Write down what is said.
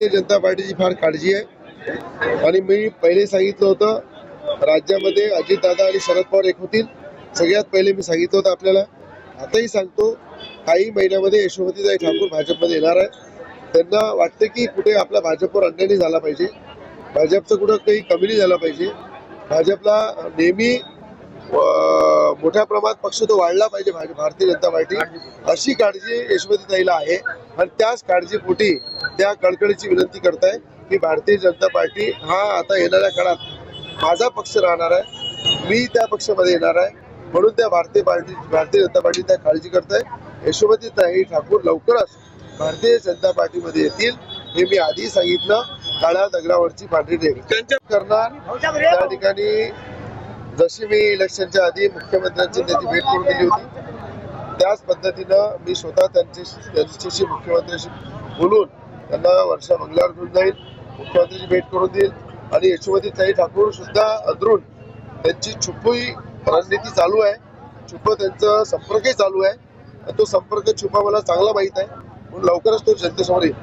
भारतीय जनता पार्टीची फार काळजी आहे आणि मी पहिले सांगितलं होतं राज्यामध्ये अजितदादा आणि शरद पवार एक होतील. सगळ्यात पहिले मी सांगितलं होतं आपल्याला, आताही सांगतो, काही महिन्यामध्ये यशोमतीताई ठाकूर भाजपमध्ये येणार आहे. त्यांना वाटतं की कुठे आपला भाजपवर अन्याय नाही झाला पाहिजे, भाजपचं कुठं काही कमी नाही झाला पाहिजे, भाजपला नेहमी मोठ्या प्रमाणात पक्ष तो वाढला पाहिजे भारतीय जनता पार्टी, अशी काळजी यशोमतीताईला आहे. आणि त्याच काळजीपोटी त्या कळकळीची विनंती करताय की भारतीय जनता पार्टी हा आता येणाऱ्या काळात माझा पक्ष राहणार आहे, मी त्या पक्षामध्ये येणार आहे, म्हणून त्या भारतीय जनता पार्टी त्या काळजी करताय. यशोमतीताई ठाकूर लवकरच भारतीय जनता पार्टीमध्ये येतील, हे मी आधी सांगितलं. काळ्या दगडावरची पांढरी रेघ करणार. त्या ठिकाणी जशी मी इलेक्शनच्या आधी मुख्यमंत्र्यांची त्याची भेट करून दिली होती, त्याच पद्धतीनं मी स्वतः त्यांच्याशी मुख्यमंत्र्यांशी बोलून त्यांना वर्षा बंगल्यावर घेऊन जाईल, मुख्यमंत्र्यांची भेट करून देईल. आणि यशोमतीताई ठाकूर सुद्धा अधरून त्यांची छुपी रणनीती चालू आहे, छुप त्यांचा संपर्कही चालू आहे. तो संपर्क छुपा मला चांगला माहित आहे, म्हणून लवकरच तो जनतेसमोर येईल.